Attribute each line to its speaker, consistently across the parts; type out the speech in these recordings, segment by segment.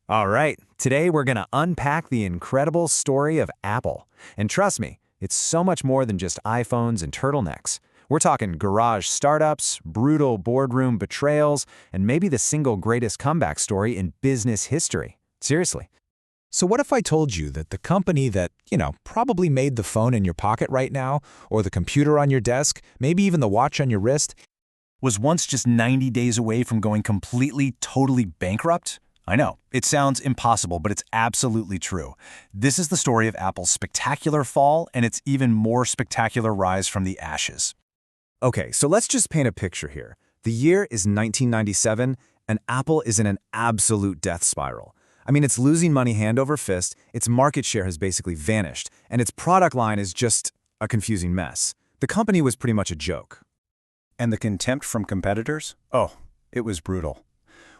Speaker 1: All right, today we're going to unpack the incredible story of Apple. And trust me, it's so much more than just iPhones and turtlenecks. We're talking garage startups, brutal boardroom betrayals, and maybe the single greatest comeback story in business history. Seriously.
Speaker 2: So what if I told you that the company that, probably made the phone in your pocket right now, or the computer on your desk, maybe even the watch on your wrist,
Speaker 3: was once just 90 days away from going completely, totally bankrupt? I know, it sounds impossible, but it's absolutely true. This is the story of Apple's spectacular fall and its even more spectacular rise from the ashes.
Speaker 1: Okay, so let's just paint a picture here. The year is 1997, and Apple is in an absolute death spiral. I mean, it's losing money hand over fist, its market share has basically vanished, and its product line is just a confusing mess. The company was pretty much a joke.
Speaker 3: And the contempt from competitors? Oh, it was brutal.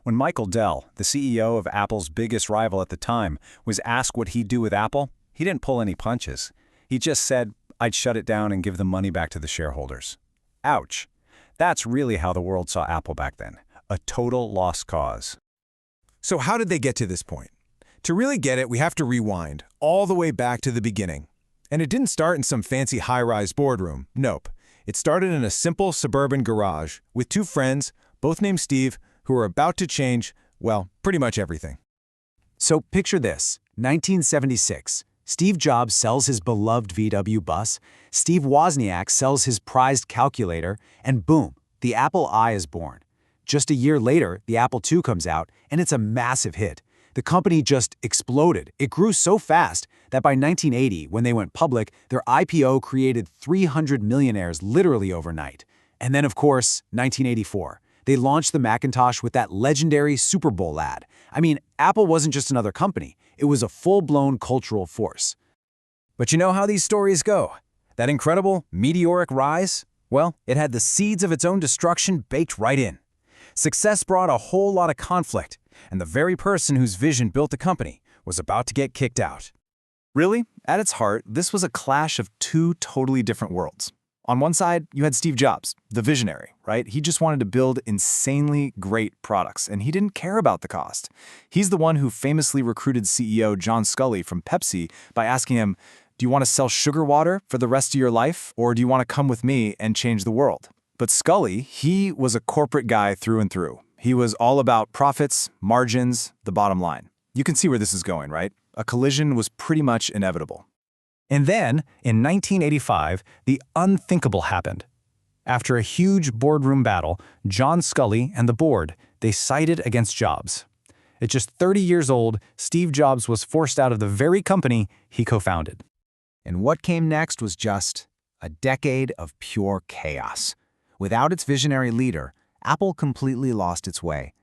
Speaker 3: When Michael Dell, the CEO of Apple's biggest rival at the time, was asked what he'd do with Apple, he didn't pull any punches. He just said, "I'd shut it down and give the money back to the shareholders." Ouch. That's really how the world saw Apple back then. A total lost cause.
Speaker 2: So how did they get to this point? To really get it, we have to rewind all the way back to the beginning. And it didn't start in some fancy high-rise boardroom. Nope. It started in a simple suburban garage with two friends, both named Steve, who were about to change, well, pretty much everything.
Speaker 1: So picture this, 1976. Steve Jobs sells his beloved VW bus, Steve Wozniak sells his prized calculator, and boom, the Apple I is born. Just a year later, the Apple II comes out, and it's a massive hit. The company just exploded. It grew so fast that by 1980, when they went public, their IPO created 300 millionaires literally overnight. And then, of course, 1984. They launched the Macintosh with that legendary Super Bowl ad. I mean, Apple wasn't just another company. It was a full-blown cultural force. But you know how these stories go? That incredible, meteoric rise? Well, it had the seeds of its own destruction baked right in. Success brought a whole lot of conflict, and the very person whose vision built the company was about to get kicked out. Really, at its heart, this was a clash of two totally different worlds. On one side, you had Steve Jobs, the visionary, right? He just wanted to build insanely great products, and he didn't care about the cost. He's the one who famously recruited CEO John Scully from Pepsi by asking him, "Do you want to sell sugar water for the rest of your life, or do you want to come with me and change the world?" But Scully, he was a corporate guy through and through. He was all about profits, margins, the bottom line. You can see where this is going, right? A collision was pretty much inevitable. And then, in 1985, the unthinkable happened. After a huge boardroom battle, John Scully and the board, they sided against Jobs. At just 30 years old, Steve Jobs was forced out of the very company he co-founded. And what came next was just a decade of pure chaos. Without its visionary leader, Apple completely lost its way.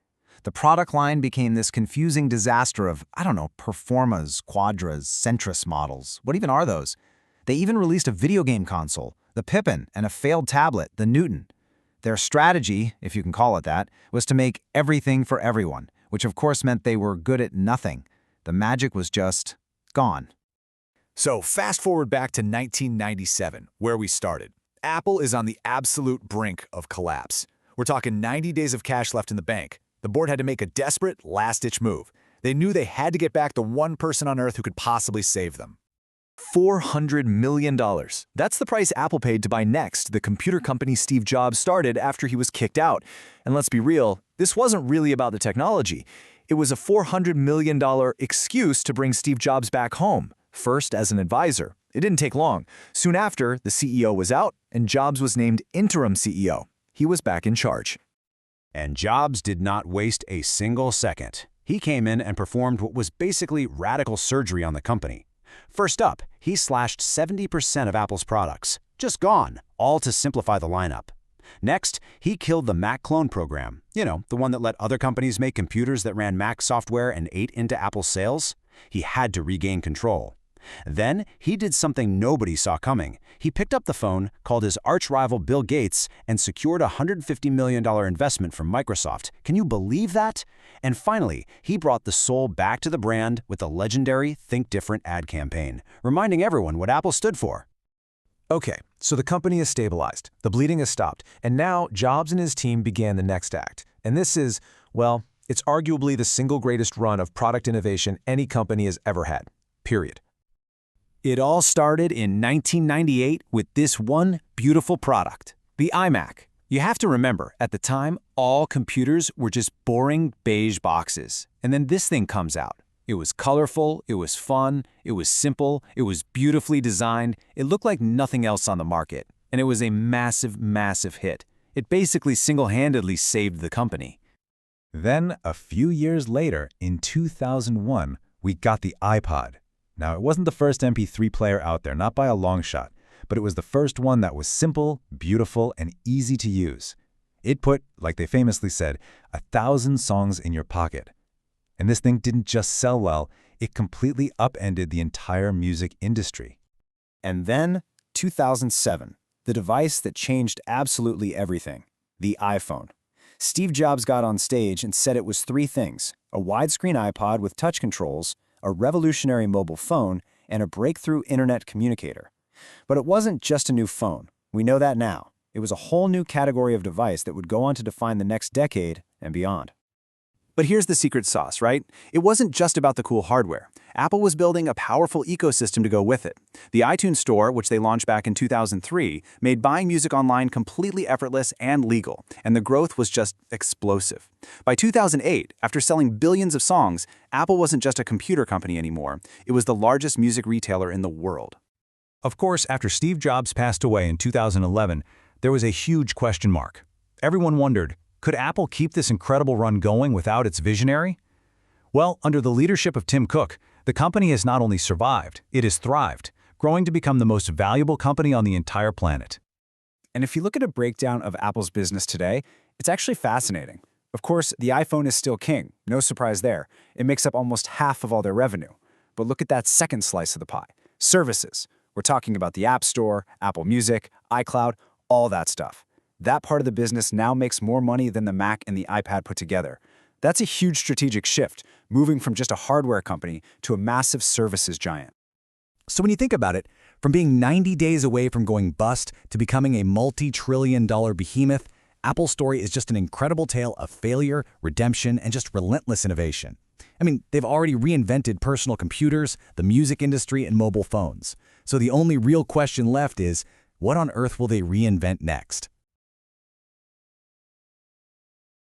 Speaker 1: The product line became this confusing disaster of, Performas, Quadras, Centris models. What even are those? They even released a video game console, the Pippin, and a failed tablet, the Newton. Their strategy, if you can call it that, was to make everything for everyone, which of course meant they were good at nothing. The magic was just gone.
Speaker 2: So fast forward back to 1997, where we started. Apple is on the absolute brink of collapse. We're talking 90 days of cash left in the bank. The board had to make a desperate, last-ditch move. They knew they had to get back the one person on Earth who could possibly save them. $400 million. That's the price Apple paid to buy Next, the computer company Steve Jobs started after he was kicked out. And let's be real, this wasn't really about the technology. It was a $400 million excuse to bring Steve Jobs back home, first as an advisor. It didn't take long. Soon after, the CEO was out, and Jobs was named interim CEO. He was back in charge.
Speaker 4: And Jobs did not waste a single second. He came in and performed what was basically radical surgery on the company. First up, he slashed 70% of Apple's products. Just gone, all to simplify the lineup. Next, he killed the Mac clone program. The one that let other companies make computers that ran Mac software and ate into Apple's sales. He had to regain control. Then, he did something nobody saw coming. He picked up the phone, called his arch-rival Bill Gates, and secured a $150 million investment from Microsoft. Can you believe that? And finally, he brought the soul back to the brand with the legendary Think Different ad campaign, reminding everyone what Apple stood for.
Speaker 2: Okay, so the company is stabilized, the bleeding has stopped, and now Jobs and his team began the next act. And this is, well,
Speaker 5: It's arguably the single greatest run of product innovation any company has ever had. Period.
Speaker 1: It all started in 1998 with this one beautiful product, the iMac. You have to remember, at the time, all computers were just boring beige boxes. And then this thing comes out. It was colorful, it was fun, it was simple, it was beautifully designed, it looked like nothing else on the market. And it was a massive, massive hit. It basically single-handedly saved the company.
Speaker 3: Then, a few years later, in 2001, we got the iPod. Now, it wasn't the first MP3 player out there, not by a long shot, but it was the first one that was simple, beautiful, and easy to use. It put, like they famously said, 1,000 songs in your pocket. And this thing didn't just sell well, it completely upended the entire music industry.
Speaker 1: And then, 2007, the device that changed absolutely everything, the iPhone. Steve Jobs got on stage and said it was three things: a widescreen iPod with touch controls, a revolutionary mobile phone, and a breakthrough internet communicator. But it wasn't just a new phone. We know that now. It was a whole new category of device that would go on to define the next decade and beyond. But here's the secret sauce, right? It wasn't just about the cool hardware. Apple was building a powerful ecosystem to go with it. The iTunes Store, which they launched back in 2003, made buying music online completely effortless and legal, and the growth was just explosive. By 2008, after selling billions of songs, Apple wasn't just a computer company anymore. It was the largest music retailer in the world.
Speaker 4: Of course, after Steve Jobs passed away in 2011, there was a huge question mark. Everyone wondered, could Apple keep this incredible run going without its visionary? Well, under the leadership of Tim Cook, the company has not only survived, it has thrived, growing to become the most valuable company on the entire planet.
Speaker 1: And if you look at a breakdown of Apple's business today, it's actually fascinating. Of course, the iPhone is still king, no surprise there. It makes up almost half of all their revenue. But look at that second slice of the pie, services. We're talking about the App Store, Apple Music, iCloud, all that stuff. That part of the business now makes more money than the Mac and the iPad put together. That's a huge strategic shift, moving from just a hardware company to a massive services giant.
Speaker 4: So when you think about it, from being 90 days away from going bust to becoming a multi-trillion-dollar behemoth, Apple's story is just an incredible tale of failure, redemption, and just relentless innovation. I mean, they've already reinvented personal computers, the music industry, and mobile phones. So the only real question left is, what on earth will they reinvent next?